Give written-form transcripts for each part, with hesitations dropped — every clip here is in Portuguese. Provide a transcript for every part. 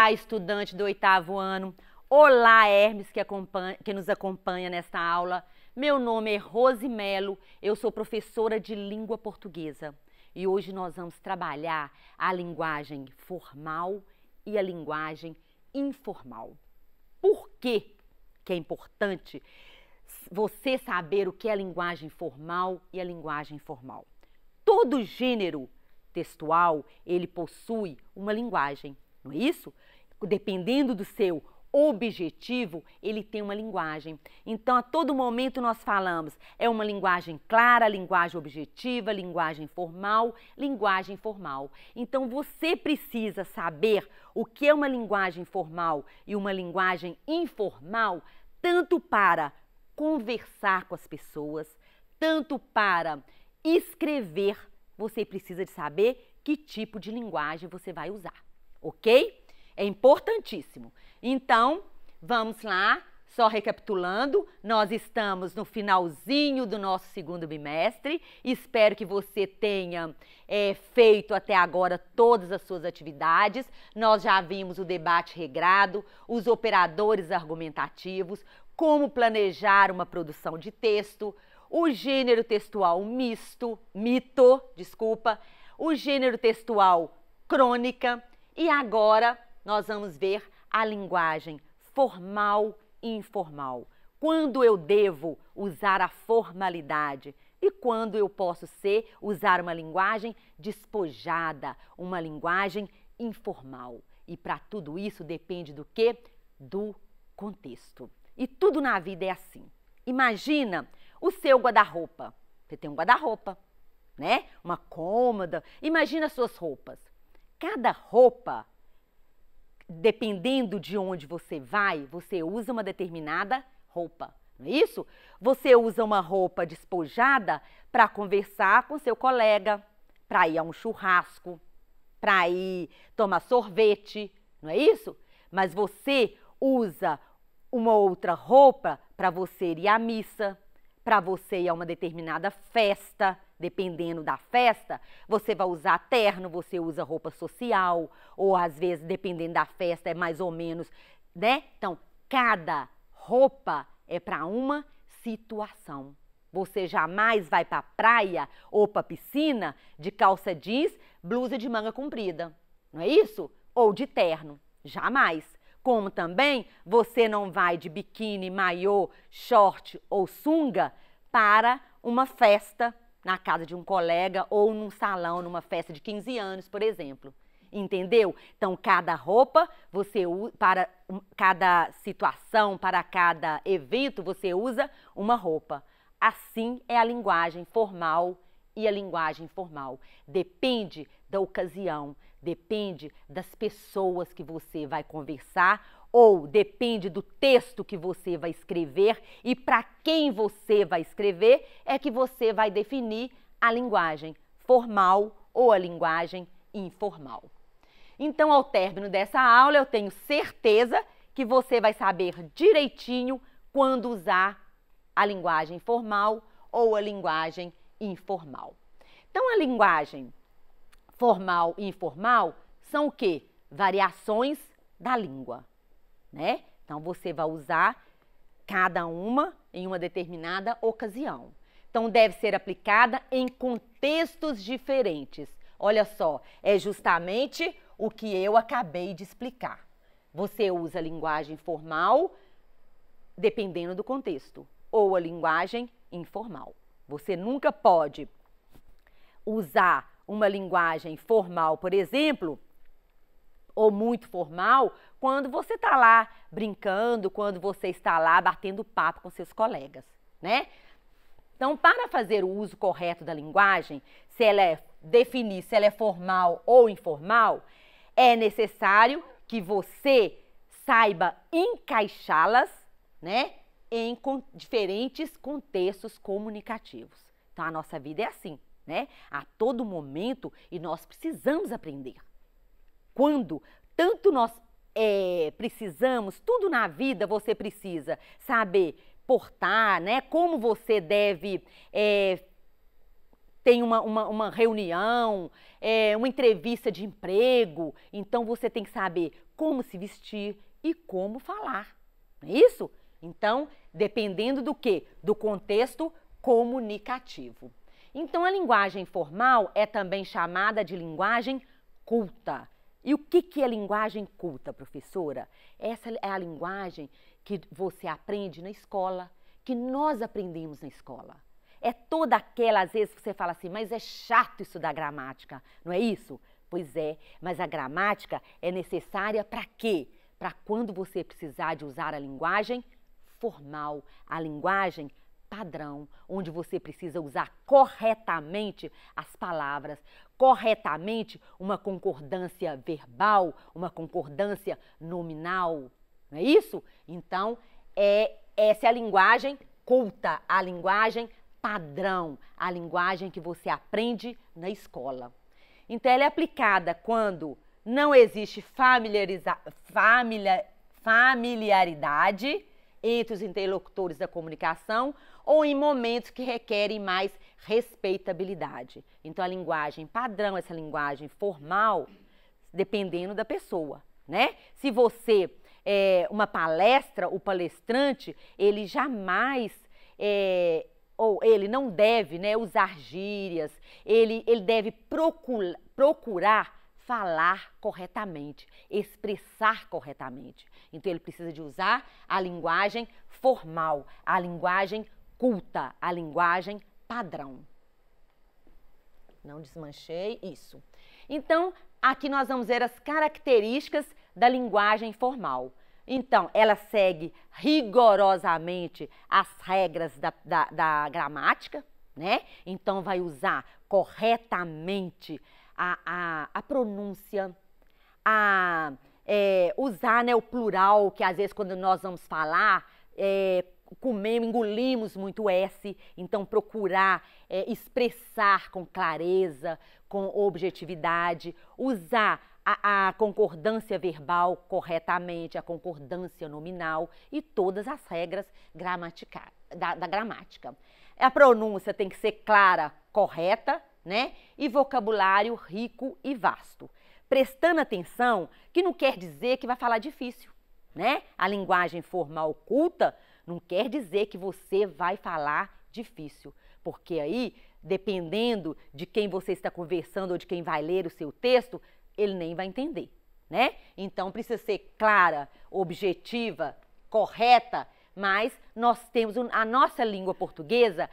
Olá, estudante do 8º ano. Olá, Hermes, que nos acompanha nesta aula. Meu nome é Rose Melo, eu sou professora de língua portuguesa. E hoje nós vamos trabalhar a linguagem formal e a linguagem informal. Por que é importante você saber o que é a linguagem formal e a linguagem informal? Todo gênero textual, ele possui uma linguagem, não é isso? Dependendo do seu objetivo, ele tem uma linguagem. Então, a todo momento nós falamos, é uma linguagem clara, linguagem objetiva, linguagem formal, linguagem informal. Então, você precisa saber o que é uma linguagem formal e uma linguagem informal, tanto para conversar com as pessoas, tanto para escrever. Você precisa de saber que tipo de linguagem você vai usar, ok? É importantíssimo. Então, vamos lá, só recapitulando, nós estamos no finalzinho do nosso segundo bimestre. Espero que você tenha feito até agora todas as suas atividades. Nós já vimos o debate regrado, os operadores argumentativos, como planejar uma produção de texto, o gênero textual mito, o gênero textual crônica e agora nós vamos ver a linguagem formal e informal. Quando eu devo usar a formalidade e quando eu posso usar uma linguagem despojada, uma linguagem informal. E para tudo isso depende do quê? Do contexto. E tudo na vida é assim. Imagina o seu guarda-roupa. Você tem um guarda-roupa, né? Uma cômoda. Imagina as suas roupas. Cada roupa, dependendo de onde você vai, você usa uma determinada roupa, não é isso? Você usa uma roupa despojada para conversar com seu colega, para ir a um churrasco, para ir tomar sorvete, não é isso? Mas você usa uma outra roupa para você ir à missa, para você ir a uma determinada festa. Dependendo da festa, você vai usar terno, você usa roupa social, ou às vezes, dependendo da festa, é mais ou menos, né? Então, cada roupa é para uma situação. Você jamais vai para a praia ou para a piscina de calça jeans, blusa de manga comprida, não é isso? Ou de terno, jamais. Como também você não vai de biquíni, maiô, short ou sunga para uma festa na casa de um colega ou num salão, numa festa de 15 anos, por exemplo. Entendeu? Então, cada roupa, para cada situação, para cada evento, você usa uma roupa. Assim é a linguagem formal e a linguagem informal. Depende da ocasião, depende das pessoas que você vai conversar ou depende do texto que você vai escrever e para quem você vai escrever é que você vai definir a linguagem formal ou a linguagem informal. Então, ao término dessa aula, eu tenho certeza que você vai saber direitinho quando usar a linguagem formal ou a linguagem informal. Então, a linguagem formal e informal são o quê? Variações da língua, né? Então, você vai usar cada uma em uma determinada ocasião. Então, deve ser aplicada em contextos diferentes. Olha só, é justamente o que eu acabei de explicar. Você usa a linguagem formal dependendo do contexto, ou a linguagem informal. Você nunca pode usar uma linguagem formal, por exemplo, ou muito formal, quando você está lá brincando, quando você está lá batendo papo com seus colegas, né? Então, para fazer o uso correto da linguagem, definir se ela é formal ou informal, é necessário que você saiba encaixá-las, né, em diferentes contextos comunicativos. Então, a nossa vida é assim, né? A todo momento, e nós precisamos aprender. Quando tanto nós precisamos, tudo na vida você precisa saber portar, né? Como você deve tem uma reunião, uma entrevista de emprego, então você tem que saber como se vestir e como falar. Não é isso? Então, dependendo do quê? Do contexto comunicativo. Então, a linguagem formal é também chamada de linguagem culta. E o que é linguagem culta, professora? Essa é a linguagem que você aprende na escola, que nós aprendemos na escola. É toda aquela, às vezes você fala assim, mas é chato estudar gramática, não é isso? Pois é, mas a gramática é necessária para quê? Para quando você precisar de usar a linguagem formal, a linguagem padrão, onde você precisa usar corretamente as palavras, corretamente uma concordância verbal, uma concordância nominal, não é isso? Então, essa é a linguagem culta, a linguagem padrão, a linguagem que você aprende na escola. Então, ela é aplicada quando não existe familiaridade entre os interlocutores da comunicação ou em momentos que requerem mais respeitabilidade. Então, a linguagem padrão, essa linguagem formal, dependendo da pessoa, né? Se você uma palestra, o palestrante, ele jamais, ou ele não deve, né, usar gírias, ele deve procurar falar corretamente, expressar corretamente. Então, ele precisa de usar a linguagem formal, a linguagem culta, a linguagem padrão. Não desmanchei, isso. Então, aqui nós vamos ver as características da linguagem formal. Então, ela segue rigorosamente as regras da gramática, né? Então, vai usar corretamente a pronúncia, usar, né, o plural, que às vezes quando nós vamos falar, engolimos muito S, então procurar expressar com clareza, com objetividade, usar a concordância verbal corretamente, a concordância nominal e todas as regras da gramática. A pronúncia tem que ser clara, correta, né? E vocabulário rico e vasto. Prestando atenção, que não quer dizer que vai falar difícil, né? A linguagem formal culta não quer dizer que você vai falar difícil, porque aí, dependendo de quem você está conversando ou de quem vai ler o seu texto, ele nem vai entender, né? Então, precisa ser clara, objetiva, correta, mas nós temos, a nossa língua portuguesa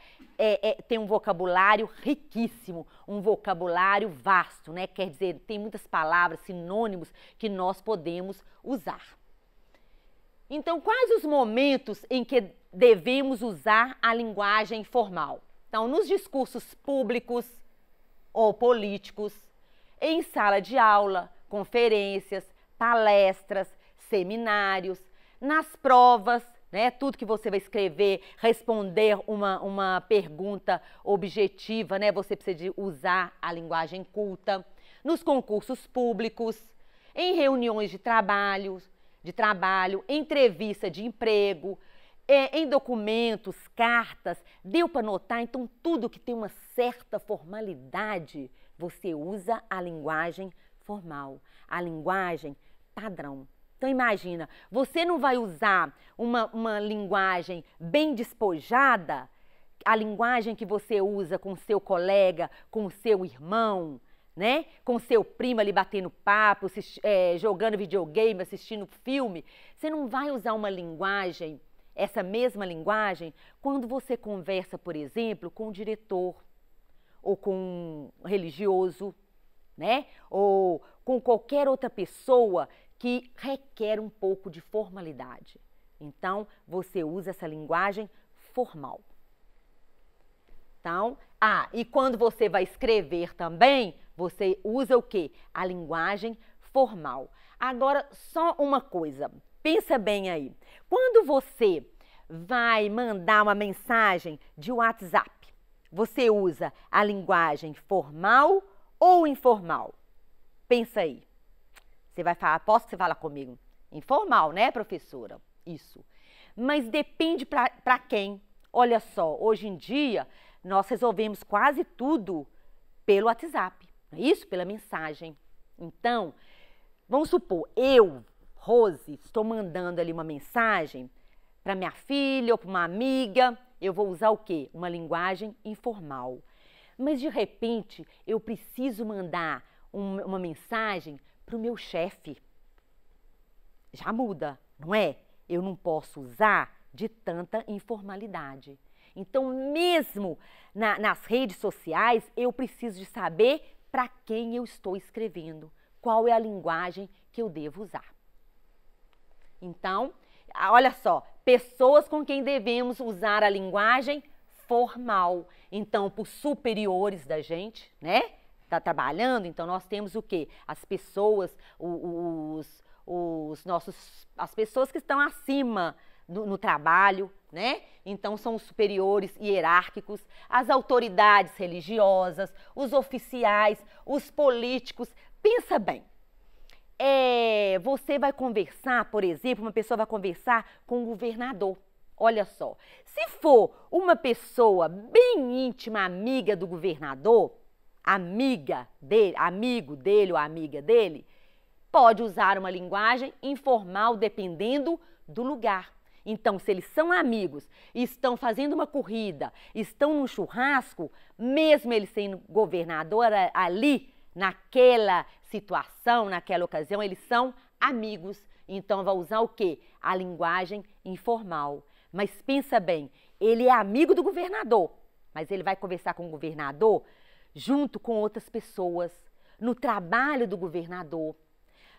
tem um vocabulário riquíssimo, um vocabulário vasto, né? Quer dizer, tem muitas palavras, sinônimos que nós podemos usar. Então, quais os momentos em que devemos usar a linguagem formal? Então, nos discursos públicos ou políticos, em sala de aula, conferências, palestras, seminários, nas provas, né? Tudo que você vai escrever, responder uma pergunta objetiva, né? Você precisa usar a linguagem culta. Nos concursos públicos, em reuniões de trabalho, entrevista de emprego, em documentos, cartas, deu para notar? Então, tudo que tem uma certa formalidade, você usa a linguagem formal, a linguagem padrão. Então, imagina, você não vai usar uma linguagem bem despojada, a linguagem que você usa com seu colega, com o seu irmão, né? Com seu primo ali batendo papo, jogando videogame, assistindo filme. Você não vai usar uma linguagem, essa mesma linguagem, quando você conversa, por exemplo, com o diretor, ou com um religioso, né? Ou com qualquer outra pessoa que requer um pouco de formalidade. Então, você usa essa linguagem formal. Então, e quando você vai escrever também, você usa o quê? A linguagem formal. Agora, só uma coisa, pensa bem aí. Quando você vai mandar uma mensagem de WhatsApp, você usa a linguagem formal ou informal? Pensa aí. Você vai falar, posso que você fala comigo? Informal, né, professora? Isso. Mas depende para quem. Olha só, hoje em dia, nós resolvemos quase tudo pelo WhatsApp, não é isso? Pela mensagem. Então, vamos supor, eu Rose, estou mandando ali uma mensagem para minha filha ou para uma amiga, eu vou usar o quê? Uma linguagem informal. Mas, de repente, eu preciso mandar uma mensagem para o meu chefe. Já muda, não é? Eu não posso usar de tanta informalidade. Então, mesmo nas redes sociais, eu preciso de saber para quem eu estou escrevendo, qual é a linguagem que eu devo usar. Então, olha só, pessoas com quem devemos usar a linguagem formal. Então, para os superiores da gente, né? Tá trabalhando, então nós temos o quê? As pessoas, as pessoas que estão acima no trabalho, né? Então são os superiores hierárquicos, as autoridades religiosas, os oficiais, os políticos. Pensa bem, você vai conversar, por exemplo, uma pessoa vai conversar com o governador. Olha só, se for uma pessoa bem íntima, amiga do governador, amigo dele ou amiga dele, pode usar uma linguagem informal dependendo do lugar. Então, se eles são amigos, estão fazendo uma corrida, estão num churrasco, mesmo ele sendo governador ali, naquela situação, naquela ocasião, eles são amigos. Então, vai usar o quê? A linguagem informal. Mas pensa bem, ele é amigo do governador, mas ele vai conversar com o governador junto com outras pessoas, no trabalho do governador,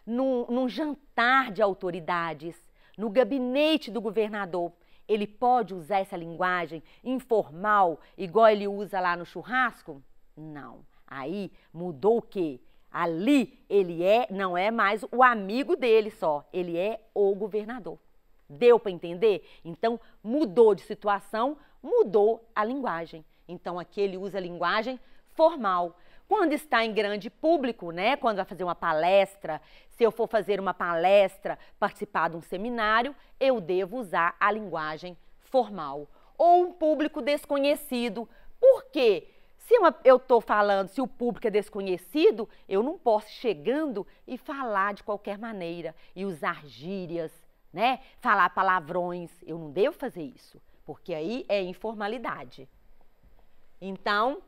num jantar de autoridades, no gabinete do governador. Ele pode usar essa linguagem informal, igual ele usa lá no churrasco? Não. Aí mudou o quê? Ali ele não é mais o amigo dele só, ele é o governador. Deu para entender? Então, mudou de situação, mudou a linguagem. Então, aqui ele usa a linguagem formal. Quando está em grande público, né? Quando vai fazer uma palestra, se eu for fazer uma palestra, participar de um seminário, eu devo usar a linguagem formal. Ou um público desconhecido. Por quê? Se eu estou falando, se o público é desconhecido, eu não posso ir chegando e falar de qualquer maneira e usar gírias, né? Falar palavrões. Eu não devo fazer isso, porque aí é informalidade. Então,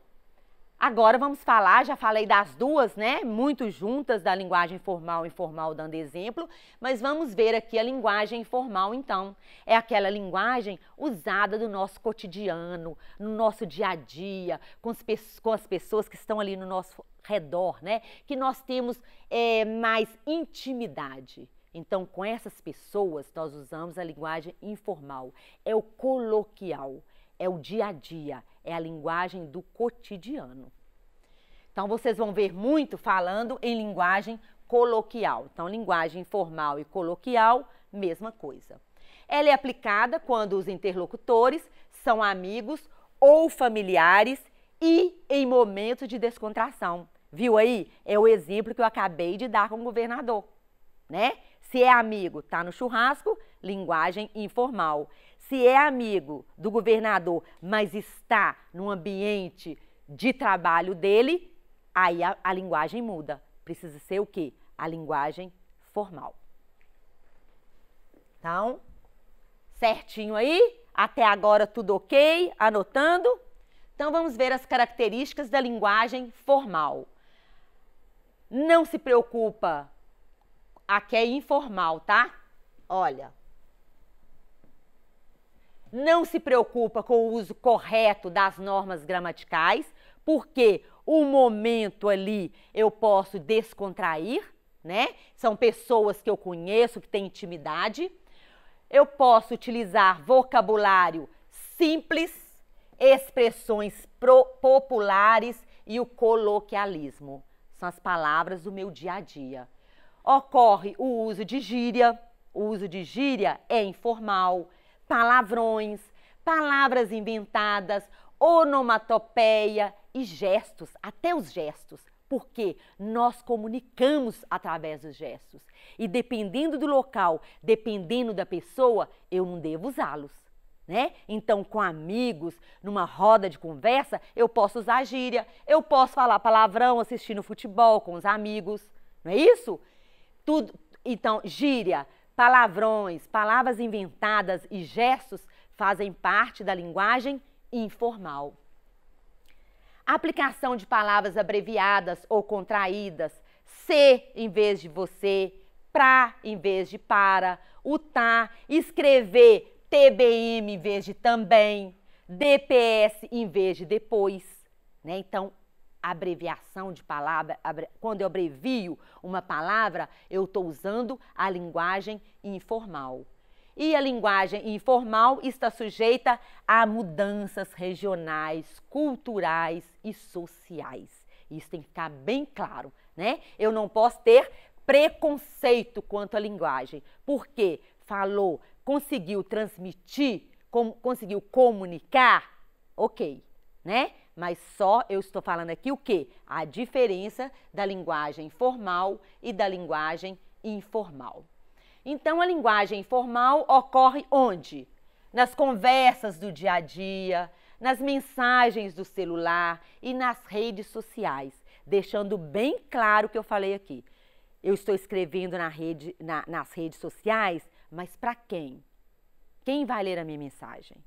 agora vamos falar, já falei das duas, né? Muito juntas, da linguagem formal e informal, dando exemplo, mas vamos ver aqui a linguagem informal, então. É aquela linguagem usada no nosso cotidiano, no nosso dia a dia, com as pessoas que estão ali no nosso redor, né? Que nós temos mais intimidade. Então, com essas pessoas, nós usamos a linguagem informal. É o coloquial, é o dia a dia, é a linguagem do cotidiano. Então, vocês vão ver muito falando em linguagem coloquial. Então, linguagem informal e coloquial, mesma coisa. Ela é aplicada quando os interlocutores são amigos ou familiares e em momentos de descontração. Viu aí? É o exemplo que eu acabei de dar com o governador, né? Se é amigo, tá no churrasco, linguagem informal. Se é amigo do governador, mas está no ambiente de trabalho dele, aí a linguagem muda. Precisa ser o quê? A linguagem formal. Então, certinho aí? Até agora tudo ok? Anotando? Então, vamos ver as características da linguagem formal. Não se preocupa, aqui é informal, tá? Olha. Não se preocupa com o uso correto das normas gramaticais, porque o momento ali eu posso descontrair, né? São pessoas que eu conheço, que têm intimidade. Eu posso utilizar vocabulário simples, expressões populares e o coloquialismo. São as palavras do meu dia a dia. Ocorre o uso de gíria. O uso de gíria é informal. Palavrões, palavras inventadas, onomatopeia e gestos, até os gestos, porque nós comunicamos através dos gestos. E dependendo do local, dependendo da pessoa, eu não devo usá-los, né? Então, com amigos, numa roda de conversa, eu posso usar gíria, eu posso falar palavrão assistindo futebol com os amigos, não é isso? Tudo. Então, gíria, palavrões, palavras inventadas e gestos fazem parte da linguagem informal. A aplicação de palavras abreviadas ou contraídas, se em vez de você, pra em vez de para, o tá, escrever TBM em vez de também, DPS em vez de depois, né? Então, abreviação de palavra, quando eu abrevio uma palavra, eu estou usando a linguagem informal. E a linguagem informal está sujeita a mudanças regionais, culturais e sociais. Isso tem que ficar bem claro, né? Eu não posso ter preconceito quanto à linguagem, porque falou, conseguiu transmitir, conseguiu comunicar, ok, né? Mas só eu estou falando aqui o quê? A diferença da linguagem formal e da linguagem informal. Então, a linguagem informal ocorre onde? Nas conversas do dia a dia, nas mensagens do celular e nas redes sociais, deixando bem claro o que eu falei aqui. Eu estou escrevendo nas redes sociais, mas para quem? Quem vai ler a minha mensagem?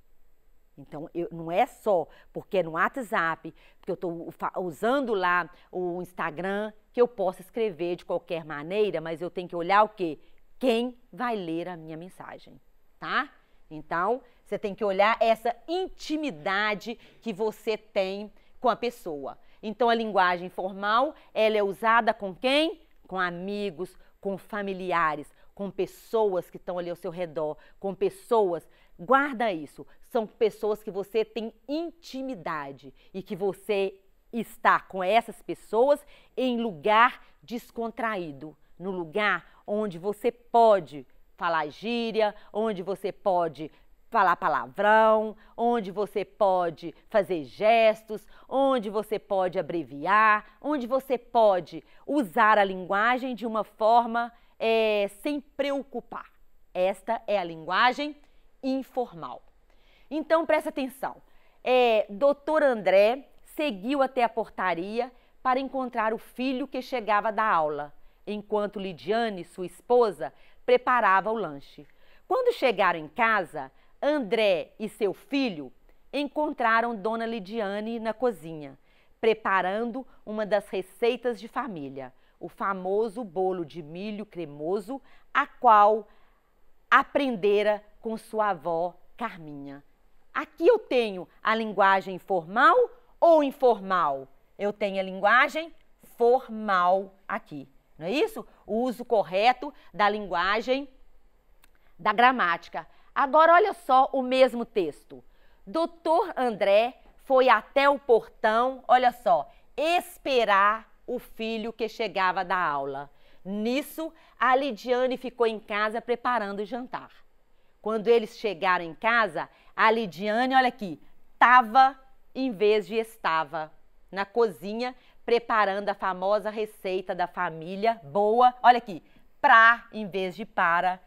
Então, não é só porque é no WhatsApp, porque eu estou usando lá o Instagram, que eu posso escrever de qualquer maneira, mas eu tenho que olhar o quê? Quem vai ler a minha mensagem, tá? Então, você tem que olhar essa intimidade que você tem com a pessoa. Então, a linguagem formal, ela é usada com quem? Com amigos, com familiares, com pessoas que estão ali ao seu redor, com pessoas... Guarda isso, são pessoas que você tem intimidade e que você está com essas pessoas em lugar descontraído, no lugar onde você pode falar gíria, onde você pode falar palavrão, onde você pode fazer gestos, onde você pode abreviar, onde você pode usar a linguagem de uma forma sem preocupar. Esta é a linguagem informal. Então, presta atenção. Doutor André seguiu até a portaria para encontrar o filho que chegava da aula, enquanto Lidiane, sua esposa, preparava o lanche. Quando chegaram em casa, André e seu filho encontraram Dona Lidiane na cozinha, preparando uma das receitas de família, o famoso bolo de milho cremoso, a qual aprendera com sua avó Carminha. Aqui eu tenho a linguagem formal ou informal? Eu tenho a linguagem formal aqui, não é isso? O uso correto da linguagem da gramática. Agora, olha só o mesmo texto. Doutor André foi até o portão, olha só, esperar o filho que chegava da aula. Nisso, a Lidiane ficou em casa preparando o jantar. Quando eles chegaram em casa, a Lidiane, olha aqui, estava em vez de estava na cozinha preparando a famosa receita da família boa, olha aqui, pra em vez de para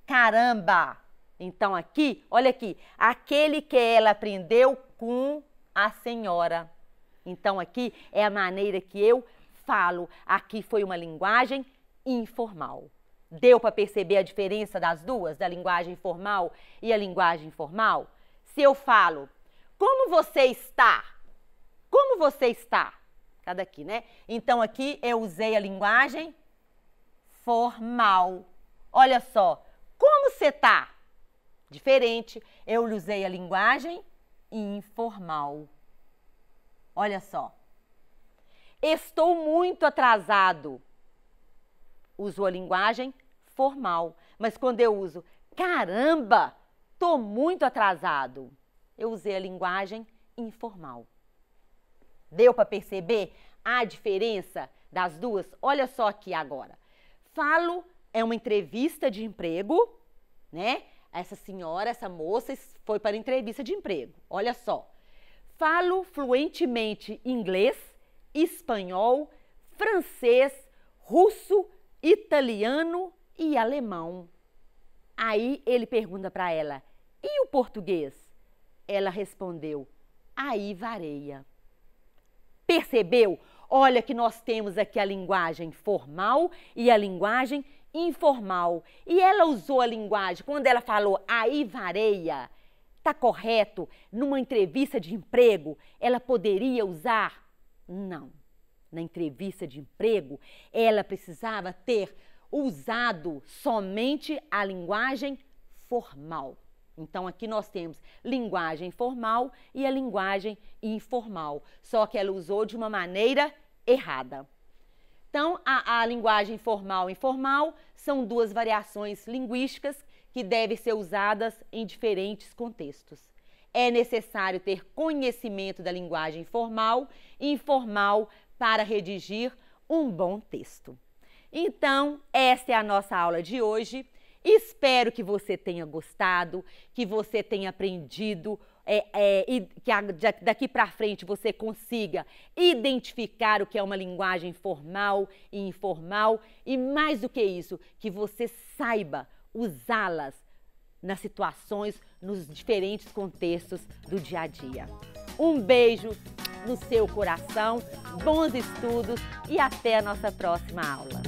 caramba. Então aqui, olha aqui, aquele que ela aprendeu com a senhora. Então aqui é a maneira que eu falo. Aqui foi uma linguagem informal. Deu para perceber a diferença das duas, da linguagem formal e a linguagem informal? Se eu falo, como você está? Como você está? Cada aqui, né? Então aqui eu usei a linguagem formal. Olha só, como você está? Diferente, eu usei a linguagem informal. Olha só. Estou muito atrasado. Uso a linguagem formal. Mas quando eu uso, caramba, estou muito atrasado, eu usei a linguagem informal. Deu para perceber a diferença das duas? Olha só aqui agora. Falo é uma entrevista de emprego, né? Essa senhora, essa moça foi para entrevista de emprego. Olha só. Falo fluentemente inglês, espanhol, francês, russo, italiano e alemão. Aí ele pergunta para ela, e o português? Ela respondeu, aí varia. Percebeu? Olha que nós temos aqui a linguagem formal e a linguagem informal. E ela usou a linguagem, quando ela falou aí vareia, está correto? Numa entrevista de emprego, ela poderia usar? Não. Na entrevista de emprego, ela precisava ter usado somente a linguagem formal. Então, aqui nós temos linguagem formal e a linguagem informal, só que ela usou de uma maneira errada. Então, a linguagem formal e informal são duas variações linguísticas que devem ser usadas em diferentes contextos. É necessário ter conhecimento da linguagem formal e informal para redigir um bom texto. Então, essa é a nossa aula de hoje. Espero que você tenha gostado, que você tenha aprendido e que daqui para frente você consiga identificar o que é uma linguagem formal e informal e, mais do que isso, que você saiba usá-las nas situações, nos diferentes contextos do dia a dia. Um beijo no seu coração, bons estudos e até a nossa próxima aula.